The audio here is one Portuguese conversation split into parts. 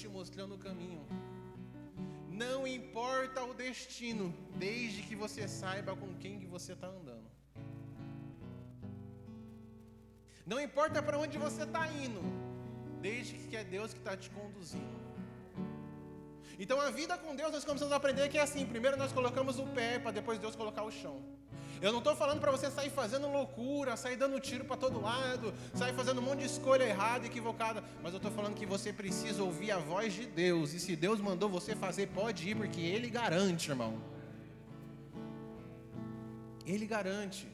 te mostrando o caminho. Não importa o destino, desde que você saiba com quem que você está andando. Não importa para onde você está indo, desde que é Deus que está te conduzindo. Então a vida com Deus nós começamos a aprender que é assim: primeiro nós colocamos o pé, para depois Deus colocar o chão. Eu não estou falando para você sair fazendo loucura, sair dando tiro para todo lado, sair fazendo um monte de escolha errada, equivocada. Mas eu estou falando que você precisa ouvir a voz de Deus. E se Deus mandou você fazer, pode ir, porque Ele garante, irmão. Ele garante.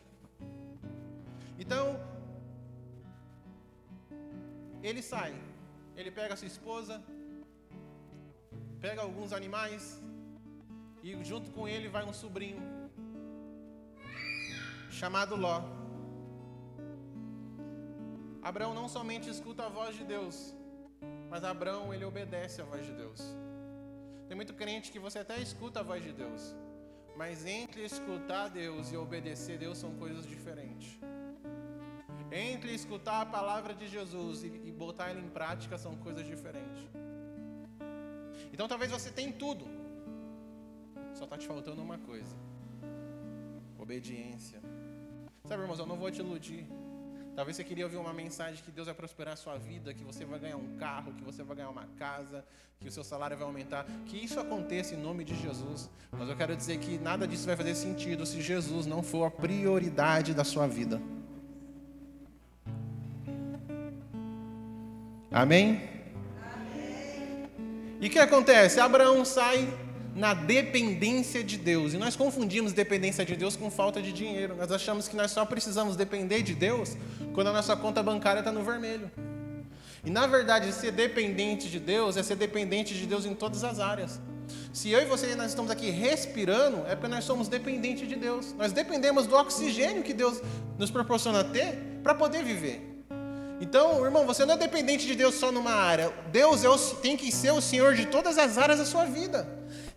Então, ele sai. Ele pega a sua esposa, pega alguns animais, e junto com ele vai um sobrinho chamado Ló. Abraão não somente escuta a voz de Deus, mas Abraão, ele obedece a voz de Deus. Tem muito crente que você até escuta a voz de Deus, mas entre escutar Deus e obedecer Deus são coisas diferentes. Entre escutar a palavra de Jesus e botar ela em prática são coisas diferentes. Então talvez você tenha tudo, só está te faltando uma coisa: obediência. Sabe, irmãos, eu não vou te iludir. Talvez você queria ouvir uma mensagem que Deus vai prosperar a sua vida, que você vai ganhar um carro, que você vai ganhar uma casa, que o seu salário vai aumentar. Que isso aconteça em nome de Jesus. Mas eu quero dizer que nada disso vai fazer sentido se Jesus não for a prioridade da sua vida. Amém? Amém. E o que acontece? Abraão sai na dependência de Deus. E nós confundimos dependência de Deus com falta de dinheiro. Nós achamos que nós só precisamos depender de Deus quando a nossa conta bancária está no vermelho. E na verdade, ser dependente de Deus é ser dependente de Deus em todas as áreas. Se eu e você nós estamos aqui respirando, é porque nós somos dependentes de Deus. Nós dependemos do oxigênio que Deus nos proporciona ter para poder viver. Então, irmão, você não é dependente de Deus só numa área. Deus tem que ser o Senhor de todas as áreas da sua vida.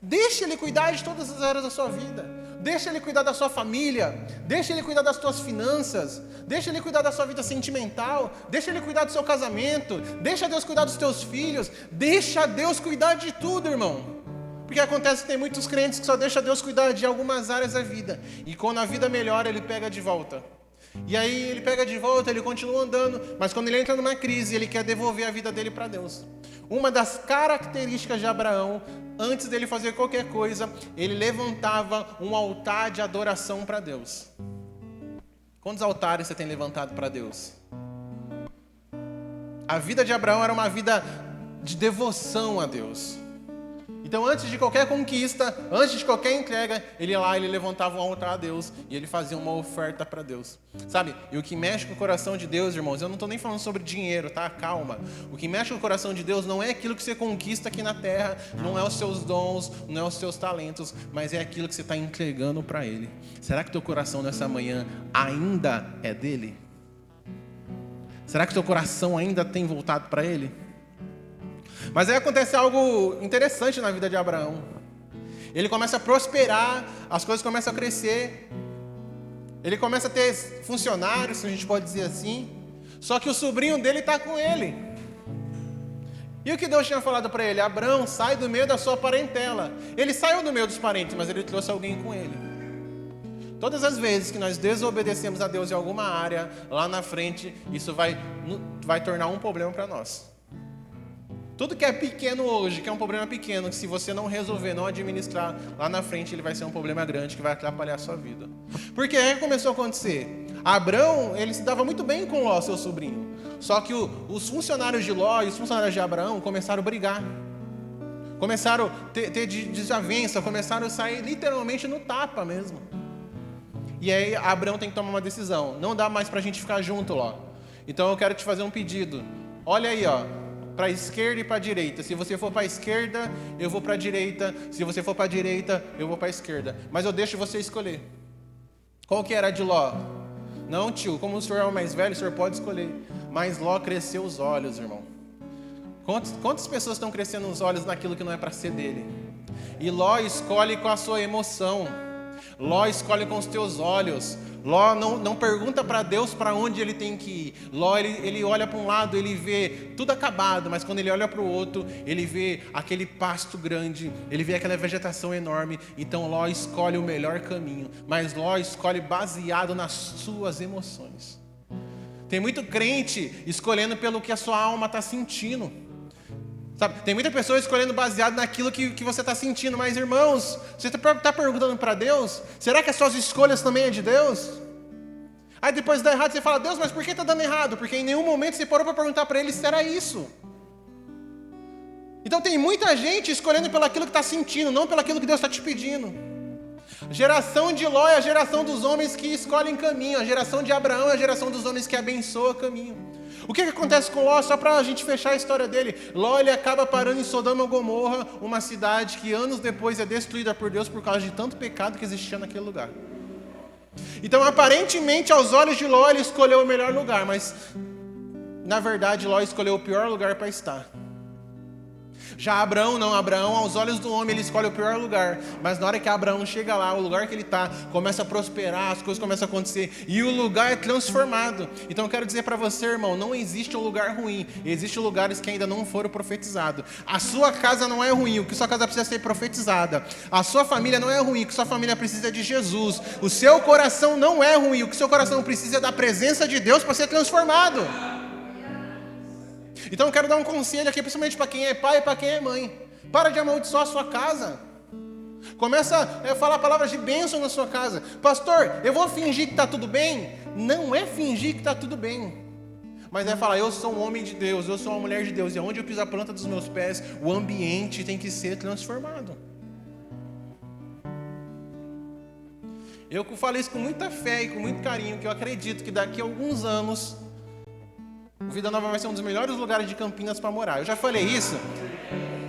Deixa Ele cuidar de todas as áreas da sua vida. Deixa Ele cuidar da sua família. Deixa Ele cuidar das suas finanças. Deixa Ele cuidar da sua vida sentimental. Deixa Ele cuidar do seu casamento. Deixa Deus cuidar dos teus filhos. Deixa Deus cuidar de tudo, irmão. Porque acontece que tem muitos crentes que só deixam Deus cuidar de algumas áreas da vida. E quando a vida melhora, Ele pega de volta. E aí ele pega de volta, ele continua andando, mas quando ele entra numa crise, ele quer devolver a vida dele para Deus. Uma das características de Abraão, antes dele fazer qualquer coisa, ele levantava um altar de adoração para Deus. Quantos altares você tem levantado para Deus? A vida de Abraão era uma vida de devoção a Deus. Então, antes de qualquer conquista, antes de qualquer entrega, ele ia lá, ele levantava um altar a Deus e ele fazia uma oferta para Deus. Sabe? E o que mexe com o coração de Deus, irmãos, eu não estou nem falando sobre dinheiro, tá? Calma. O que mexe com o coração de Deus não é aquilo que você conquista aqui na terra, não é os seus dons, não é os seus talentos, mas é aquilo que você está entregando para Ele. Será que teu coração nessa manhã ainda é dele? Será que teu coração ainda tem voltado para Ele? Mas aí acontece algo interessante na vida de Abraão. Ele começa a prosperar, as coisas começam a crescer. Ele começa a ter funcionários, se a gente pode dizer assim. Só que o sobrinho dele está com ele. E o que Deus tinha falado para ele? Abraão, sai do meio da sua parentela. Ele saiu do meio dos parentes, mas ele trouxe alguém com ele. Todas as vezes que nós desobedecemos a Deus em alguma área, lá na frente, isso vai tornar um problema para nós. Tudo que é pequeno hoje, que é um problema pequeno, que se você não resolver, não administrar, lá na frente ele vai ser um problema grande que vai atrapalhar a sua vida. Porque aí começou a acontecer. Abraão, ele se dava muito bem com Ló, seu sobrinho. Só que os funcionários de Ló e os funcionários de Abraão começaram a brigar. Começaram a ter desavença, começaram a sair literalmente no tapa mesmo. E aí Abraão tem que tomar uma decisão. Não dá mais pra gente ficar junto, Ló. Então eu quero te fazer um pedido. Olha aí, ó. Para a esquerda e para a direita. Se você for para a esquerda, eu vou para a direita. Se você for para a direita, eu vou para a esquerda. Mas eu deixo você escolher. Qual que era a de Ló? Não, tio, como o senhor é o mais velho, o senhor pode escolher. Mas Ló cresceu os olhos, irmão. Quantas pessoas estão crescendo os olhos naquilo que não é para ser dele? E Ló escolhe com a sua emoção. Ló escolhe com os teus olhos. Ló não pergunta para Deus para onde ele tem que ir. Ló, ele olha para um lado, ele vê tudo acabado, mas quando ele olha para o outro, ele vê aquele pasto grande, ele vê aquela vegetação enorme. Então Ló escolhe o melhor caminho, mas Ló escolhe baseado nas suas emoções. Tem muito crente escolhendo pelo que a sua alma está sentindo. Sabe? Tem muita pessoa escolhendo baseado naquilo que você está sentindo. Mas, irmãos, você está perguntando para Deus, será que as suas escolhas também é de Deus? Aí depois dá errado, você fala, Deus, mas por que está dando errado? Porque em nenhum momento você parou para perguntar para Ele se era isso. Então tem muita gente escolhendo pelo aquilo que está sentindo, não pelo aquilo que Deus está te pedindo. A geração de Ló é a geração dos homens que escolhem caminho. A geração de Abraão é a geração dos homens que abençoam caminho. O que acontece com Ló? Só para a gente fechar a história dele. Ló, ele acaba parando em Sodoma e Gomorra, uma cidade que anos depois é destruída por Deus por causa de tanto pecado que existia naquele lugar. Então, aparentemente, aos olhos de Ló, ele escolheu o melhor lugar, mas na verdade, Ló escolheu o pior lugar para estar. Já Abraão não, Abraão aos olhos do homem ele escolhe o pior lugar, mas na hora que Abraão chega lá, o lugar que ele está começa a prosperar, as coisas começam a acontecer e o lugar é transformado. Então eu quero dizer para você, irmão, não existe um lugar ruim, existem lugares que ainda não foram profetizados. A sua casa não é ruim, o que sua casa precisa ser profetizada. A sua família não é ruim, o que sua família precisa é de Jesus. O seu coração não é ruim, o que seu coração precisa é da presença de Deus para ser transformado. Então eu quero dar um conselho aqui, principalmente para quem é pai e para quem é mãe. Para de amaldiçoar a sua casa. Começa a falar palavras de bênção na sua casa. Pastor, eu vou fingir que está tudo bem? Não é fingir que está tudo bem. Mas é falar, eu sou um homem de Deus, eu sou uma mulher de Deus. E onde eu piso a planta dos meus pés, o ambiente tem que ser transformado. Eu falo isso com muita fé e com muito carinho, que eu acredito que daqui a alguns anos o Vida Nova vai ser um dos melhores lugares de Campinas para morar. Eu já falei isso.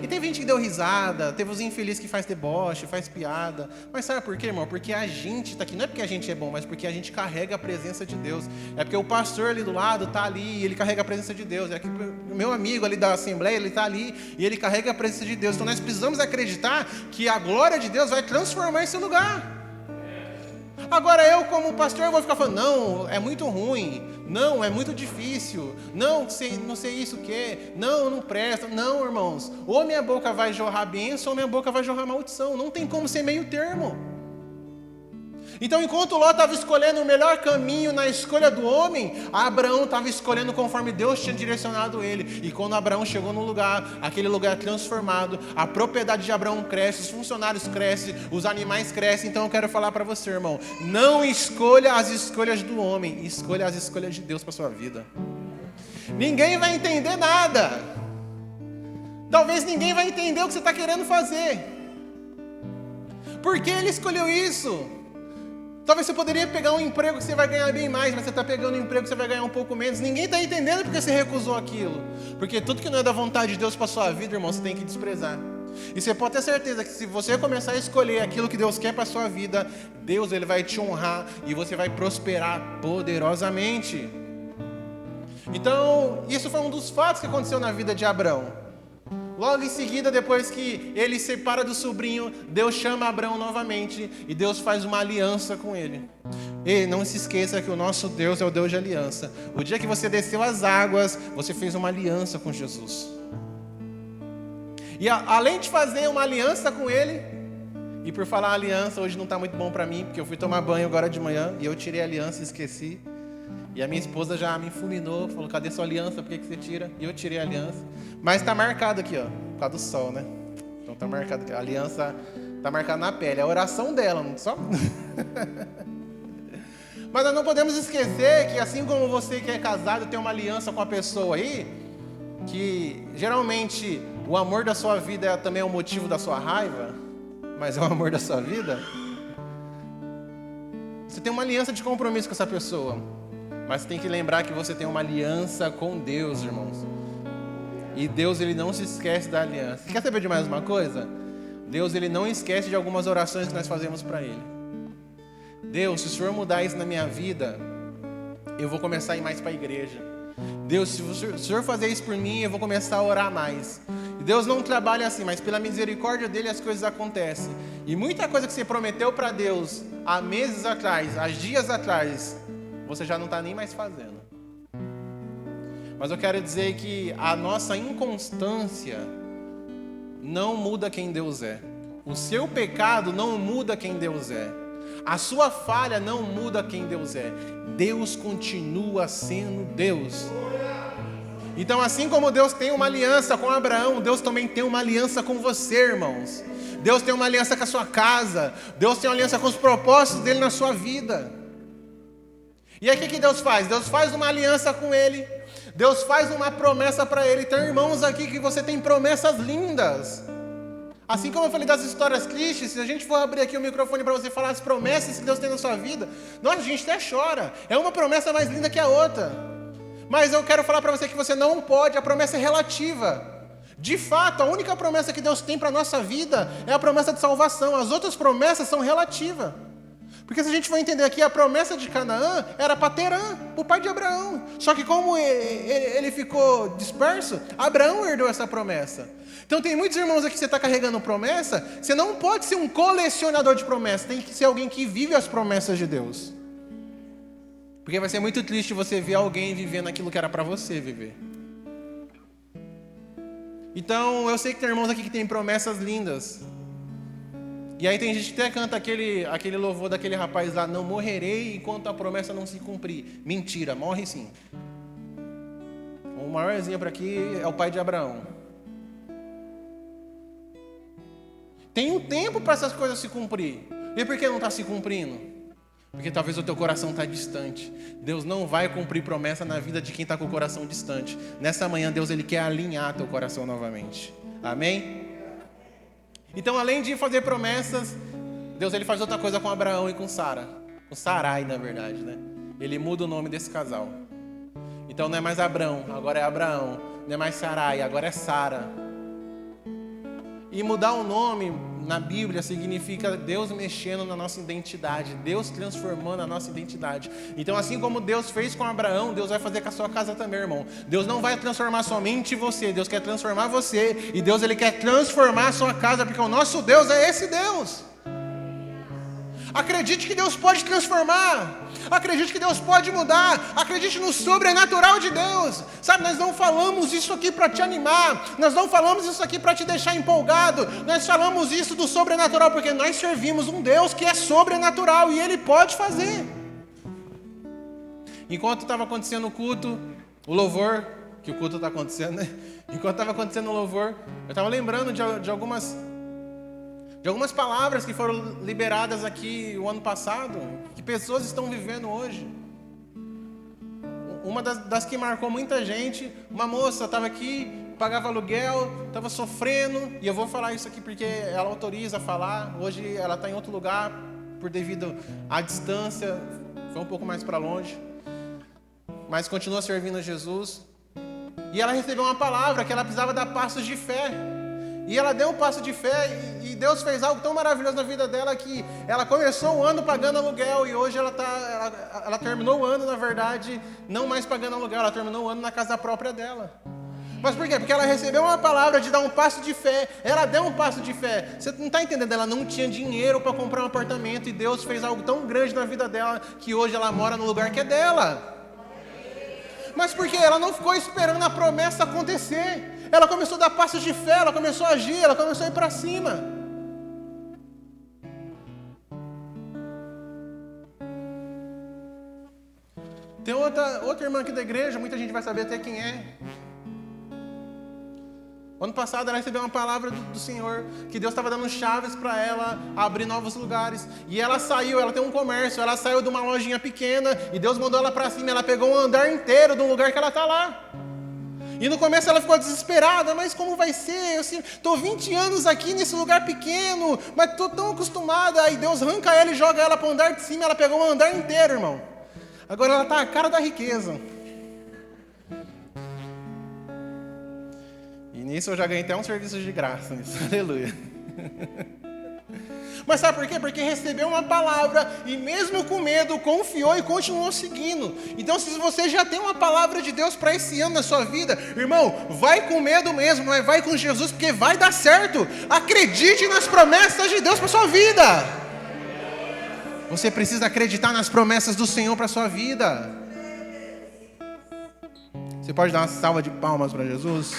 E teve gente que deu risada, teve os infelizes que faz deboche, faz piada. Mas sabe por quê, irmão? Porque a gente está aqui. Não é porque a gente é bom, mas porque a gente carrega a presença de Deus. É porque o pastor ali do lado está ali e ele carrega a presença de Deus. É que o meu amigo ali da Assembleia, ele está ali e ele carrega a presença de Deus. Então nós precisamos acreditar que a glória de Deus vai transformar esse lugar. Agora eu, como pastor, eu vou ficar falando, não, é muito ruim, não, é muito difícil, não sei isso o quê, não presta. Não, irmãos, ou minha boca vai jorrar bênção ou minha boca vai jorrar maldição, não tem como ser meio termo. Então, enquanto Ló estava escolhendo o melhor caminho na escolha do homem, Abraão estava escolhendo conforme Deus tinha direcionado ele. E quando Abraão chegou no lugar, aquele lugar é transformado, a propriedade de Abraão cresce, os funcionários crescem, os animais crescem. Então eu quero falar para você, irmão, não escolha as escolhas do homem, escolha as escolhas de Deus para a sua vida. Ninguém vai entender nada. Talvez ninguém vai entender o que você está querendo fazer. Por que ele escolheu isso? Talvez você poderia pegar um emprego que você vai ganhar bem mais, mas você está pegando um emprego que você vai ganhar um pouco menos. Ninguém está entendendo porque você recusou aquilo. Porque tudo que não é da vontade de Deus para a sua vida, irmão, você tem que desprezar. E você pode ter certeza que se você começar a escolher aquilo que Deus quer para a sua vida, Deus ele vai te honrar e você vai prosperar poderosamente. Então, isso foi um dos fatos que aconteceu na vida de Abraão. Logo em seguida, depois que ele separa do sobrinho, Deus chama Abraão novamente e Deus faz uma aliança com ele. E não se esqueça que o nosso Deus é o Deus de aliança. O dia que você desceu as águas, você fez uma aliança com Jesus. E além de fazer uma aliança com ele, e por falar aliança, hoje não está muito bom para mim, porque eu fui tomar banho agora de manhã e eu tirei a aliança e esqueci. E a minha esposa já me fulminou, falou, cadê sua aliança, por que você tira? E eu tirei a aliança. Mas está marcado aqui, ó, por causa do sol, né? Então está marcado aqui, a aliança está marcada na pele, é a oração dela, não só... Mas nós não podemos esquecer que assim como você que é casado tem uma aliança com a pessoa aí, que geralmente o amor da sua vida é também o motivo da sua raiva, mas é o amor da sua vida, você tem uma aliança de compromisso com essa pessoa. Mas tem que lembrar que você tem uma aliança com Deus, irmãos. E Deus, ele não se esquece da aliança. Quer saber de mais uma coisa? Deus, ele não esquece de algumas orações que nós fazemos para ele. Deus, se o Senhor mudar isso na minha vida, eu vou começar a ir mais para a igreja. Deus, se o Senhor fazer isso por mim, eu vou começar a orar mais. E Deus não trabalha assim, mas pela misericórdia dele as coisas acontecem. E muita coisa que você prometeu para Deus há meses atrás, há dias atrás, você já não está nem mais fazendo. Mas eu quero dizer que a nossa inconstância não muda quem Deus é. O seu pecado não muda quem Deus é. A sua falha não muda quem Deus é. Deus continua sendo Deus. Então, assim como Deus tem uma aliança com Abraão, Deus também tem uma aliança com você, irmãos. Deus tem uma aliança com a sua casa. Deus tem uma aliança com os propósitos dele na sua vida. E aí o que Deus faz? Deus faz uma aliança com ele. Deus faz uma promessa para ele. Tem irmãos aqui que você tem promessas lindas. Assim como eu falei das histórias tristes, se a gente for abrir aqui o microfone para você falar as promessas que Deus tem na sua vida, nossa, a gente até chora. É uma promessa mais linda que a outra. Mas eu quero falar para você que você não pode, a promessa é relativa. De fato, a única promessa que Deus tem para a nossa vida é a promessa de salvação. As outras promessas são relativas. Porque se a gente for entender aqui, a promessa de Canaã era para Terã, o pai de Abraão. Só que como ele ficou disperso, Abraão herdou essa promessa. Então tem muitos irmãos aqui que você está carregando promessa, você não pode ser um colecionador de promessas, tem que ser alguém que vive as promessas de Deus. Porque vai ser muito triste você ver alguém vivendo aquilo que era para você viver. Então eu sei que tem irmãos aqui que tem promessas lindas. E aí tem gente que até canta aquele louvor daquele rapaz lá, não morrerei enquanto a promessa não se cumprir. Mentira, morre sim. O maior exemplo aqui é o pai de Abraão. Tem um tempo para essas coisas se cumprir. E por que não está se cumprindo? Porque talvez o teu coração está distante. Deus não vai cumprir promessa na vida de quem está com o coração distante. Nessa manhã Deus ele quer alinhar teu coração novamente. Amém? Então, além de fazer promessas, Deus ele faz outra coisa com Abraão e com Sara. Com Sarai, na verdade, né? Ele muda o nome desse casal. Então não é mais Abrão, agora é Abraão. Não é mais Sarai, agora é Sara. E mudar o nome na Bíblia significa Deus mexendo na nossa identidade, Deus transformando a nossa identidade. Então, assim como Deus fez com Abraão, Deus vai fazer com a sua casa também, irmão. Deus não vai transformar somente você, Deus quer transformar você. E Deus ele quer transformar a sua casa, porque o nosso Deus é esse Deus. Acredite que Deus pode transformar. Acredite que Deus pode mudar. Acredite no sobrenatural de Deus. Sabe, nós não falamos isso aqui para te animar. Nós não falamos isso aqui para te deixar empolgado. Nós falamos isso do sobrenatural porque nós servimos um Deus que é sobrenatural e Ele pode fazer. Enquanto estava acontecendo o culto, o louvor, que o culto está acontecendo, né? Enquanto estava acontecendo o louvor, eu estava lembrando de algumas palavras que foram liberadas aqui o ano passado, que pessoas estão vivendo hoje. Uma das que marcou muita gente, uma moça estava aqui, pagava aluguel, estava sofrendo, e eu vou falar isso aqui porque ela autoriza a falar. Hoje ela está em outro lugar, por devido à distância, foi um pouco mais para longe, mas continua servindo a Jesus. E ela recebeu uma palavra que ela precisava dar passos de fé. E ela deu um passo de fé e Deus fez algo tão maravilhoso na vida dela que ela começou o ano pagando aluguel e hoje ela terminou o ano, na verdade, não mais pagando aluguel, ela terminou o ano na casa própria dela. Mas por quê? Porque ela recebeu uma palavra de dar um passo de fé, ela deu um passo de fé. Você não está entendendo? Ela não tinha dinheiro para comprar um apartamento e Deus fez algo tão grande na vida dela que hoje ela mora no lugar que é dela. Mas por quê? Ela não ficou esperando a promessa acontecer. Ela começou a dar passos de fé, ela começou a agir, ela começou a ir para cima. Tem outra irmã aqui da igreja, muita gente vai saber até quem é. Ano passado ela recebeu uma palavra do Senhor, que Deus estava dando chaves para ela abrir novos lugares. E ela saiu, ela tem um comércio, ela saiu de uma lojinha pequena e Deus mandou ela para cima, ela pegou um andar inteiro do lugar que ela está lá. E no começo ela ficou desesperada, mas como vai ser? Eu estou 20 anos aqui nesse lugar pequeno, mas estou tão acostumada. Aí Deus arranca ela e joga ela para o andar de cima, ela pegou um andar inteiro, irmão. Agora ela está a cara da riqueza. E nisso eu já ganhei até um serviço de graça nisso. Aleluia. Mas sabe por quê? Porque recebeu uma palavra e mesmo com medo confiou e continuou seguindo. Então se você já tem uma palavra de Deus para esse ano na sua vida, irmão, vai com medo mesmo, mas vai com Jesus porque vai dar certo. Acredite nas promessas de Deus para sua vida. Você precisa acreditar nas promessas do Senhor para a sua vida. Você pode dar uma salva de palmas para Jesus?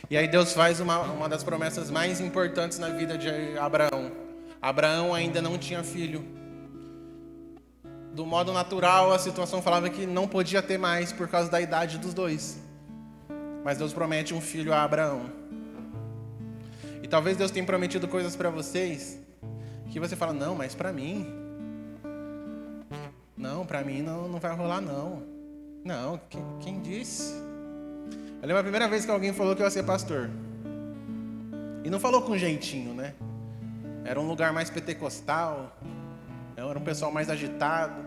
E aí Deus faz uma das promessas mais importantes na vida de Abraão. Abraão ainda não tinha filho. Do modo natural, a situação falava que não podia ter mais por causa da idade dos dois. Mas Deus promete um filho a Abraão. E talvez Deus tenha prometido coisas para vocês que você fala, não, mas para mim... Não, para mim não vai rolar, não. Não, quem disse? Eu lembro a primeira vez que alguém falou que eu ia ser pastor. E não falou com jeitinho, né? Era um lugar mais pentecostal. Era um pessoal mais agitado.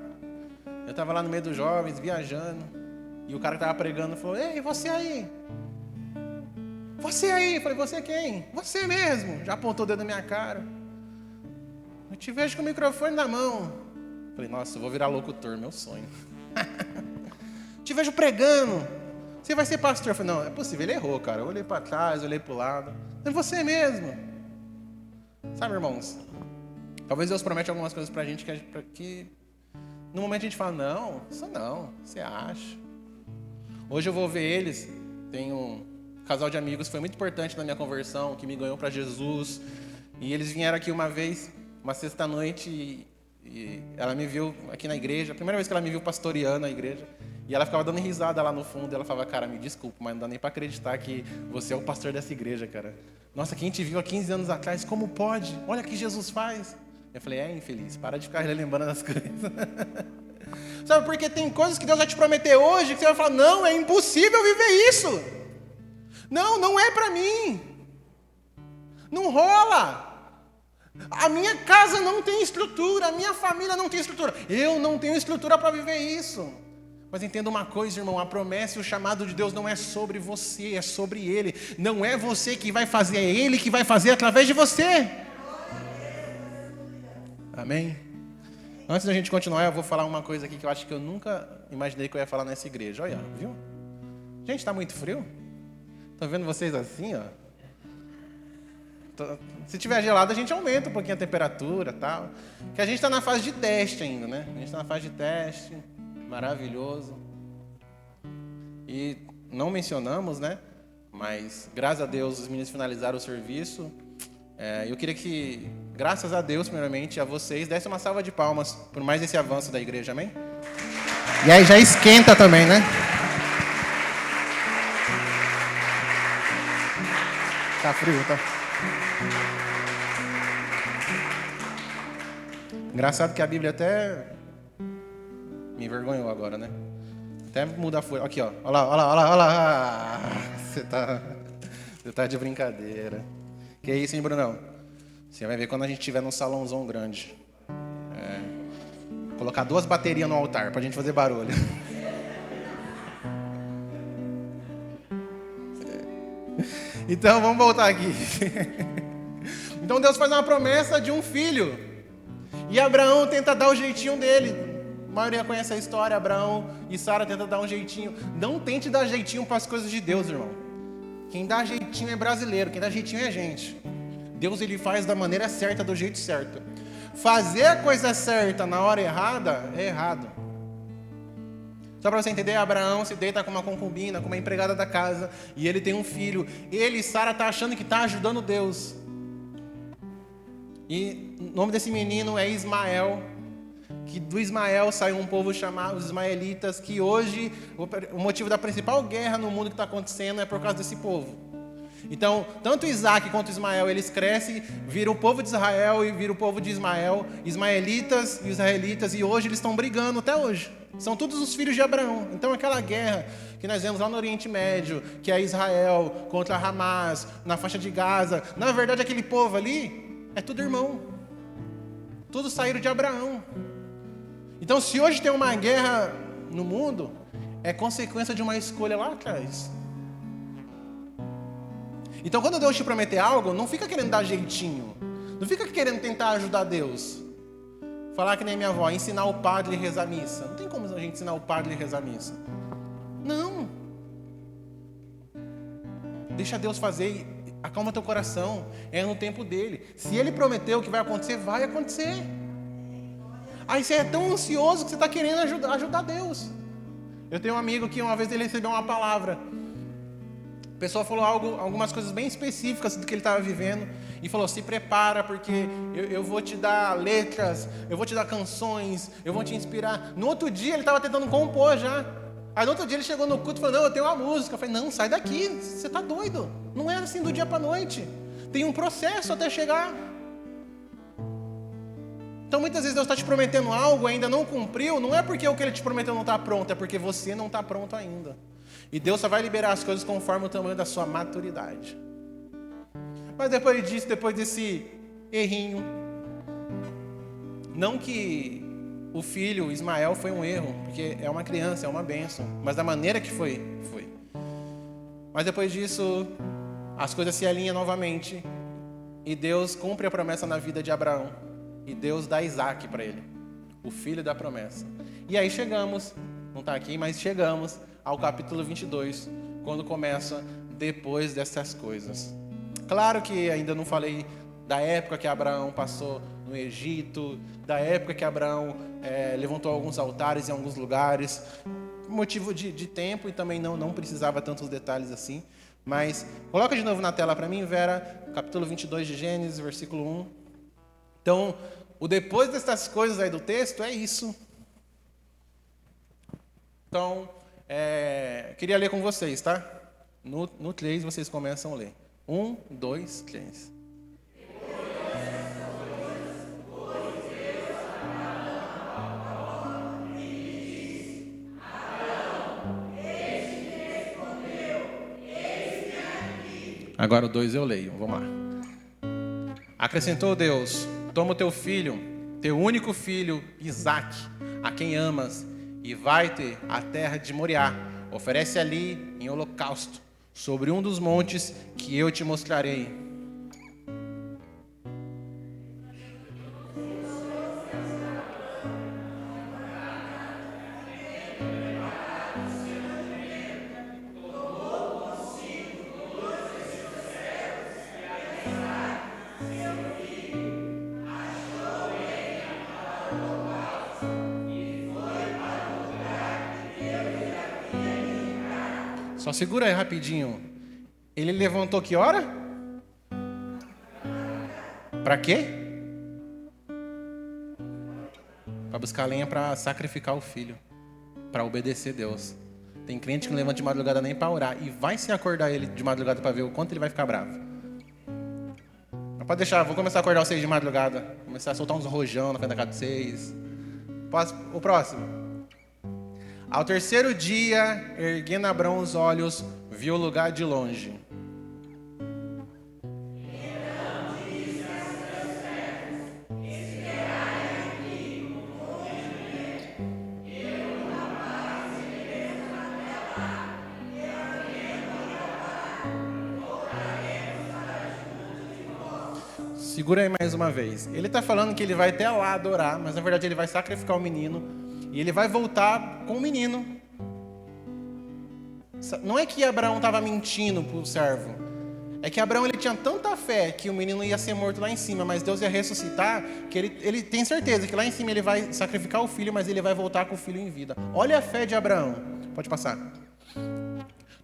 Eu estava lá no meio dos jovens, viajando. E o cara que estava pregando falou, ei, você aí? Você aí? Eu falei, você quem? Você mesmo. Já apontou o dedo na minha cara. Eu te vejo com o microfone na mão. Eu falei, nossa, eu vou virar locutor, meu sonho. Te vejo pregando. Você vai ser pastor? Eu falei, não, é possível, ele errou, cara. Eu olhei para trás, olhei para o lado. É você mesmo. Sabe, irmãos? Talvez Deus promete algumas coisas pra gente que no momento a gente fala, não, isso não, você acha. Hoje eu vou ver eles, tem um casal de amigos que foi muito importante na minha conversão, que me ganhou para Jesus. E eles vieram aqui uma vez, uma sexta-noite, e ela me viu aqui na igreja, a primeira vez que ela me viu pastoreando a igreja. E ela ficava dando risada lá no fundo, e ela falava, cara, me desculpa, mas não dá nem para acreditar que você é o pastor dessa igreja, cara. Nossa, quem te viu há 15 anos atrás, como pode? Olha o que Jesus faz. Eu falei, infeliz, para de ficar relembrando das coisas. Sabe, porque tem coisas que Deus vai te prometer hoje, que você vai falar, não, é impossível viver isso. Não é para mim. Não rola. A minha casa não tem estrutura, a minha família não tem estrutura. Eu não tenho estrutura para viver isso. Mas entenda uma coisa, irmão, a promessa e o chamado de Deus não é sobre você, é sobre Ele. Não é você que vai fazer, é Ele que vai fazer através de você. Amém? Antes da gente continuar, eu vou falar uma coisa aqui que eu acho que eu nunca imaginei que eu ia falar nessa igreja. Olha, viu? Gente, tá muito frio? Tô vendo vocês assim, ó. Se tiver gelado, a gente aumenta um pouquinho a temperatura e tal. Porque a gente está na fase de teste ainda, né? A gente está na fase de teste, maravilhoso. E não mencionamos, né? Mas, graças a Deus, os meninos finalizaram o serviço. Eu queria que, graças a Deus, primeiramente, a vocês, dessem uma salva de palmas por mais esse avanço da igreja, amém? E aí já esquenta também, né? Tá frio, tá? Engraçado que a Bíblia até me envergonhou agora, né? Até muda a folha. Aqui, ó. Olha lá. Você tá de brincadeira. Que isso, hein, Brunão? Você vai ver quando a gente estiver num salãozão grande. Colocar 2 baterias no altar pra gente fazer barulho. Então, vamos voltar aqui. Então, Deus faz uma promessa de um filho. E Abraão tenta dar o jeitinho dele. A maioria conhece a história. Abraão e Sara tentam dar um jeitinho. Não tente dar jeitinho para as coisas de Deus, irmão. Quem dá jeitinho é brasileiro. Quem dá jeitinho é gente. Deus, ele faz da maneira certa, do jeito certo. Fazer a coisa certa na hora errada é errado. Só para você entender, Abraão se deita com uma concubina, com uma empregada da casa, e ele tem um filho. Ele e Sara estão achando que está ajudando Deus. E o nome desse menino é Ismael, que do Ismael saiu um povo chamado os ismaelitas, que hoje o motivo da principal guerra no mundo que está acontecendo é por causa desse povo. Então, tanto Isaac quanto Ismael, eles crescem, viram o povo de Israel e viram o povo de Ismael, ismaelitas e israelitas, e hoje eles estão brigando até hoje. São todos os filhos de Abraão. Então, aquela guerra que nós vemos lá no Oriente Médio, que é Israel contra Hamas, na faixa de Gaza, na verdade, aquele povo ali é tudo irmão. Todos saíram de Abraão. Então, se hoje tem uma guerra no mundo, é consequência de uma escolha lá atrás. Então, quando Deus te prometer algo, não fica querendo dar jeitinho. Não fica querendo tentar ajudar Deus. Falar que nem minha avó, ensinar o padre a rezar a missa. Não tem como a gente ensinar o padre a rezar a missa. Não. Deixa Deus fazer, acalma teu coração, é no tempo dele. Se ele prometeu que vai acontecer, vai acontecer. Aí você é tão ansioso que você está querendo ajudar Deus. Eu tenho um amigo que uma vez ele recebeu uma palavra. A pessoa falou algumas coisas bem específicas do que ele estava vivendo. E falou, se prepara, porque eu vou te dar letras, eu vou te dar canções, eu vou te inspirar. No outro dia ele estava tentando compor já. Aí no outro dia ele chegou no culto e falou, não, eu tenho uma música. Eu falei, não, sai daqui, você está doido. Não é assim do dia para a noite. Tem um processo até chegar. Então muitas vezes Deus está te prometendo algo e ainda não cumpriu. Não é porque o que Ele te prometeu não está pronto, é porque você não está pronto ainda. E Deus só vai liberar as coisas conforme o tamanho da sua maturidade. Mas depois disso, depois desse errinho, não que o filho Ismael foi um erro, porque é uma criança, é uma bênção, mas da maneira que foi. Mas depois disso, as coisas se alinham novamente e Deus cumpre a promessa na vida de Abraão. E Deus dá Isaac para ele, o filho da promessa. E aí chegamos, não está aqui, mas chegamos ao capítulo 22, quando começa depois dessas coisas. Claro que ainda não falei da época que Abraão passou no Egito, da época que Abraão levantou alguns altares em alguns lugares, motivo de tempo e também não precisava tantos detalhes assim. Mas coloca de novo na tela para mim, Vera, capítulo 22 de Gênesis, versículo 1. Então, o depois dessas coisas aí do texto é isso. Então, queria ler com vocês, tá? No 3 vocês começam a ler. 1, 2, 3. Agora o 2 eu leio, vamos lá. Acrescentou Deus, toma o teu filho, teu único filho, Isaque, a quem amas, e vai-te à terra de Moriá. Oferece ali em holocausto, sobre um dos montes que eu te mostrarei. Só segura aí rapidinho. Ele levantou que hora? Para quê? Para buscar lenha para sacrificar o filho, para obedecer Deus. Tem crente que não levanta de madrugada nem para orar e vai se acordar ele de madrugada para ver o quanto ele vai ficar bravo. Mas pode deixar, vou começar a acordar vocês de madrugada, começar a soltar uns rojão na frente da casa de vocês. O próximo. Ao terceiro dia, erguendo Abraão os olhos, viu o lugar de longe. Segura aí mais uma vez. Ele está falando que ele vai até lá adorar, mas na verdade ele vai sacrificar o menino e ele vai voltar com o menino. Não é que Abraão estava mentindo para o servo. É que Abraão ele tinha tanta fé que o menino ia ser morto lá em cima, mas Deus ia ressuscitar, que ele tem certeza que lá em cima ele vai sacrificar o filho, mas ele vai voltar com o filho em vida. Olha a fé de Abraão. Pode passar.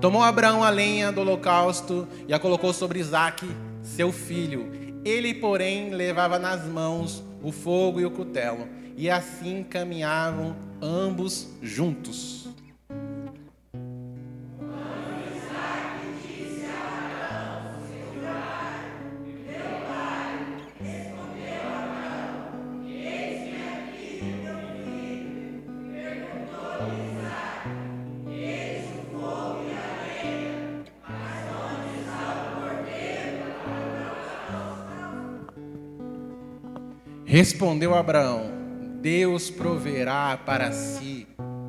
Tomou Abraão a lenha do holocausto e a colocou sobre Isaque, seu filho. Ele, porém, levava nas mãos o fogo e o cutelo, e assim caminhavam ambos juntos. Respondeu Abraão: Deus proverá para si,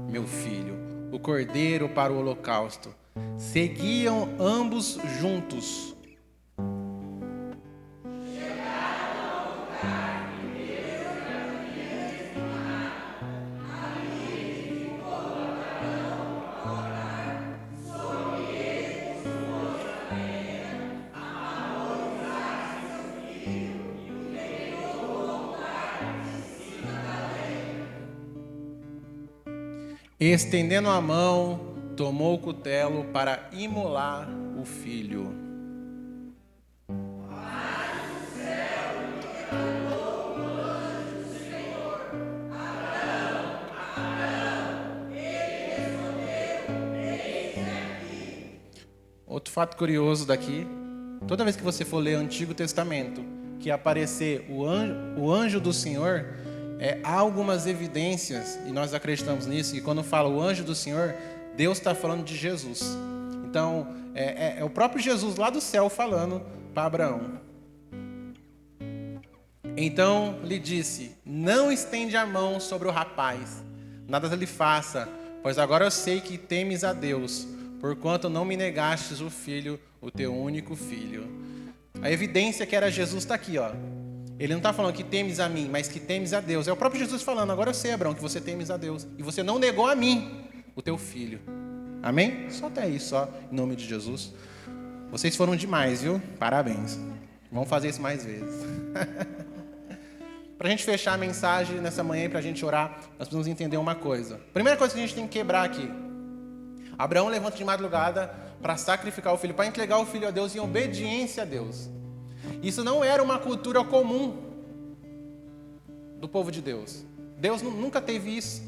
meu filho, o cordeiro para o holocausto. Seguiam ambos juntos. Estendendo a mão, tomou o cutelo para imolar o filho. Outro fato curioso daqui, toda vez que você for ler o Antigo Testamento, que aparecer o anjo do Senhor, há algumas evidências, e nós acreditamos nisso, e quando fala o anjo do Senhor, Deus está falando de Jesus. Então, é o próprio Jesus lá do céu falando para Abraão. Então lhe disse: não estende a mão sobre o rapaz, nada lhe faça, pois agora eu sei que temes a Deus, porquanto não me negastes o filho, o teu único filho. A evidência que era Jesus está aqui, ó. Ele não está falando que temes a mim, mas que temes a Deus. É o próprio Jesus falando: agora eu sei, Abraão, que você temes a Deus, e você não negou a mim, o teu filho. Amém? Só até isso, só, em nome de Jesus. Vocês foram demais, viu? Parabéns. Vamos fazer isso mais vezes. Para a gente fechar a mensagem nessa manhã e para a gente orar, nós precisamos entender uma coisa. Primeira coisa que a gente tem que quebrar aqui: Abraão levanta de madrugada para sacrificar o filho, para entregar o filho a Deus em obediência a Deus. Isso não era uma cultura comum do povo de Deus. Deus nunca teve isso.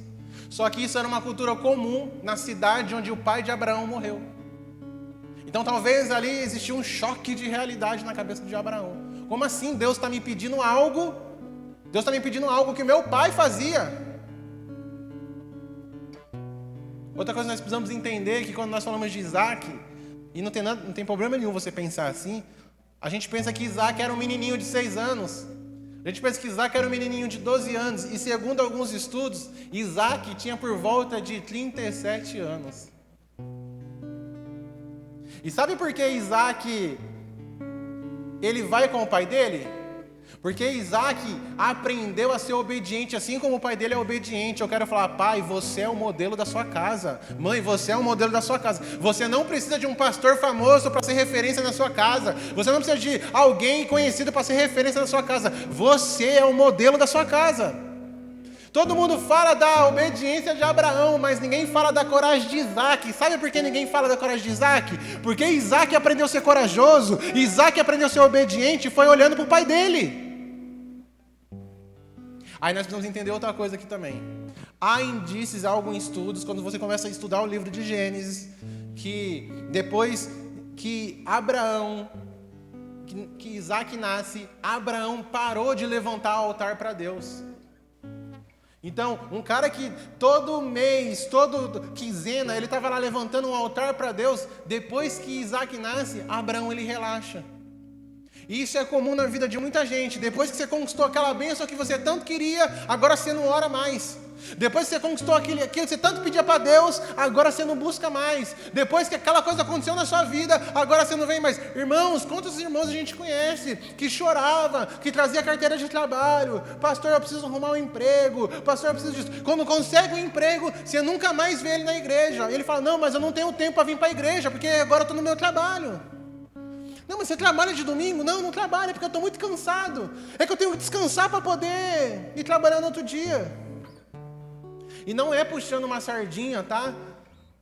Só que isso era uma cultura comum na cidade onde o pai de Abraão morreu. Então talvez ali existia um choque de realidade na cabeça de Abraão. Como assim? Deus está me pedindo algo? Deus está me pedindo algo que meu pai fazia. Outra coisa que nós precisamos entender é que quando nós falamos de Isaac, e não tem problema nenhum você pensar assim, a gente pensa que Isaac era um menininho de 6 anos. A gente pensa que Isaac era um menininho de 12 anos. E segundo alguns estudos, Isaac tinha por volta de 37 anos. E sabe por que Isaac ele vai com o pai dele? Porque Isaac aprendeu a ser obediente, assim como o pai dele é obediente. Eu quero falar: pai, você é o modelo da sua casa. Mãe, você é o modelo da sua casa. Você não precisa de um pastor famoso para ser referência na sua casa. Você não precisa de alguém conhecido para ser referência na sua casa. Você é o modelo da sua casa. Todo mundo fala da obediência de Abraão, mas ninguém fala da coragem de Isaac. Sabe por que ninguém fala da coragem de Isaac? Porque Isaac aprendeu a ser corajoso, Isaac aprendeu a ser obediente e foi olhando para o pai dele. Aí nós precisamos entender outra coisa aqui também. Há indícios, há alguns estudos, quando você começa a estudar o livro de Gênesis, que depois que que Isaac nasce, Abraão parou de levantar altar para Deus. Então, um cara que todo mês, todo quinzena, ele estava lá levantando um altar para Deus, depois que Isaac nasce, Abraão ele relaxa. E isso é comum na vida de muita gente. Depois que você conquistou aquela bênção que você tanto queria, agora você não ora mais. Depois que você conquistou aquilo que você tanto pedia para Deus, agora você não busca mais. Depois que aquela coisa aconteceu na sua vida, agora você não vem mais. Irmãos, quantos irmãos a gente conhece que chorava, que trazia carteira de trabalho: pastor, eu preciso arrumar um emprego, pastor, eu preciso disso. Quando consegue um emprego, você nunca mais vê ele na igreja. Ele fala: não, mas eu não tenho tempo para vir para a igreja, porque agora eu estou no meu trabalho. Não, mas você trabalha de domingo? Não, não trabalho, porque eu estou muito cansado. É que eu tenho que descansar para poder ir trabalhar no outro dia. E não é puxando uma sardinha, tá?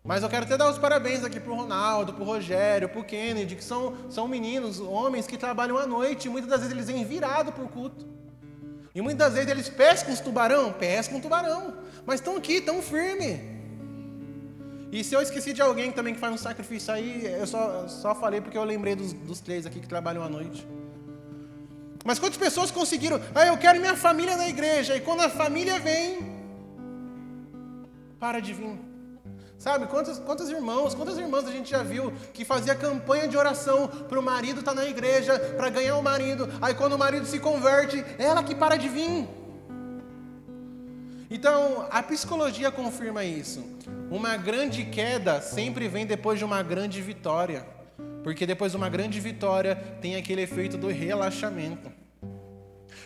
Mas eu quero até dar os parabéns aqui pro Ronaldo, pro Rogério, pro Kennedy, que são meninos, homens que trabalham à noite, e muitas das vezes eles vêm virados pro culto. E muitas vezes eles pescam os tubarão, mas estão aqui, estão firmes. E se eu esqueci de alguém também que faz um sacrifício aí, eu só falei porque eu lembrei dos 3 aqui que trabalham à noite. Mas quantas pessoas conseguiram? Eu quero minha família na igreja. E quando a família vem, para de vir. Sabe, quantos irmãos, quantas irmãs a gente já viu que fazia campanha de oração para o marido estar na igreja, para ganhar o marido. Aí quando o marido se converte, ela que para de vir. Então, a psicologia confirma isso. Uma grande queda sempre vem depois de uma grande vitória. Porque depois de uma grande vitória, tem aquele efeito do relaxamento.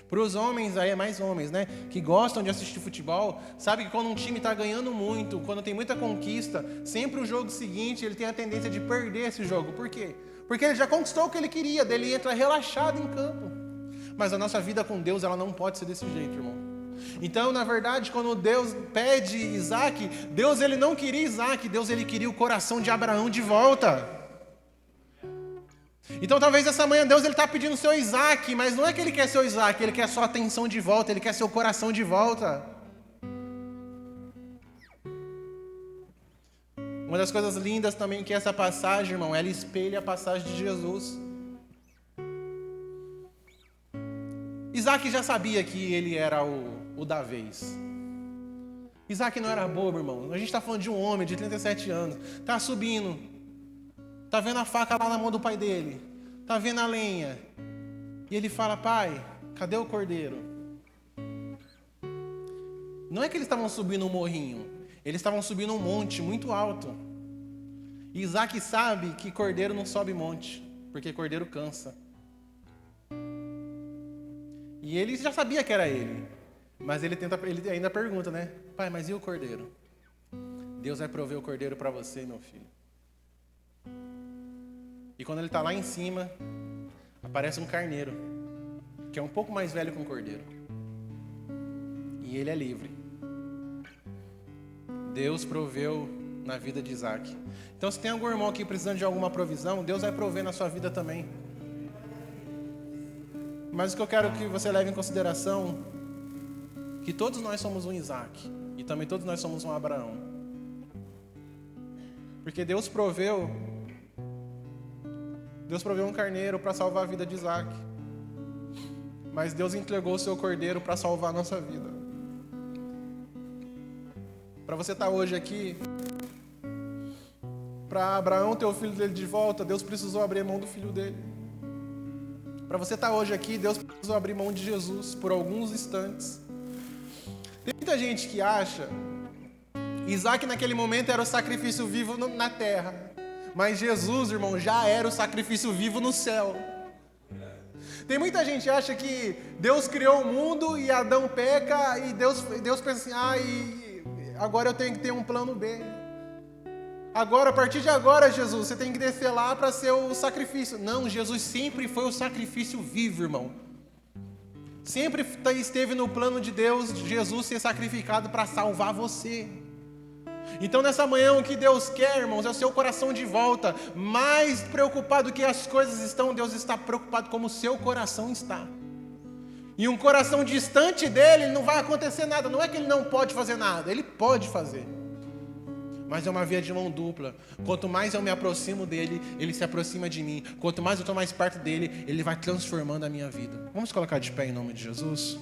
Para os homens, aí é mais homens, né? Que gostam de assistir futebol, sabe que quando um time está ganhando muito, quando tem muita conquista, sempre o jogo seguinte, ele tem a tendência de perder esse jogo. Por quê? Porque ele já conquistou o que ele queria, daí ele entra relaxado em campo. Mas a nossa vida com Deus, ela não pode ser desse jeito, irmão. Então, na verdade, quando Deus pede Isaac, Deus ele não queria Isaac, Deus ele queria o coração de Abraão de volta. Então, talvez essa manhã Deus ele está pedindo o seu Isaac, mas não é que ele quer seu Isaac, ele quer sua atenção de volta, ele quer seu coração de volta. Uma das coisas lindas também que essa passagem, irmão, ela espelha a passagem de Jesus. Isaac já sabia que ele era o da vez. Isaac não era bobo, irmão. A gente está falando de um homem de 37 anos. Está subindo. Está vendo a faca lá na mão do pai dele. Está vendo a lenha. E ele fala, pai, cadê o cordeiro? Não é que eles estavam subindo um morrinho. Eles estavam subindo um monte muito alto. E Isaac sabe que cordeiro não sobe monte, porque cordeiro cansa. E ele já sabia que era ele. Mas ele ainda pergunta, né? Pai, mas e o cordeiro? Deus vai prover o cordeiro para você, meu filho. E quando ele está lá em cima, aparece um carneiro, que é um pouco mais velho que um cordeiro. E ele é livre. Deus proveu na vida de Isaac. Então, se tem algum irmão aqui precisando de alguma provisão, Deus vai prover na sua vida também. Mas o que eu quero que você leve em consideração, que todos nós somos um Isaac, e também todos nós somos um Abraão. Porque Deus proveu um carneiro para salvar a vida de Isaac. Mas Deus entregou o seu cordeiro para salvar a nossa vida. Para você estar hoje aqui, para Abraão ter o filho dele de volta, Deus precisou abrir mão do filho dele. Para você estar hoje aqui, Deus precisou abrir mão de Jesus por alguns instantes. Tem muita gente que acha que Isaac naquele momento era o sacrifício vivo na terra. Mas Jesus, irmão, já era o sacrifício vivo no céu. Tem muita gente que acha que Deus criou o mundo e Adão peca e Deus pensa assim, agora eu tenho que ter um plano B. Agora, a partir de agora, Jesus, você tem que descer lá para ser o sacrifício. Não, Jesus sempre foi o sacrifício vivo, irmão. Sempre esteve no plano de Deus, Jesus ser sacrificado para salvar você. Então, nessa manhã, o que Deus quer, irmãos, é o seu coração de volta. Mais preocupado que as coisas estão, Deus está preocupado como o seu coração está. E um coração distante dele, não vai acontecer nada. Não é que ele não pode fazer nada, ele pode fazer. Mas é uma via de mão dupla. Quanto mais eu me aproximo dele, ele se aproxima de mim. Quanto mais eu estou mais perto dele, ele vai transformando a minha vida. Vamos colocar de pé em nome de Jesus?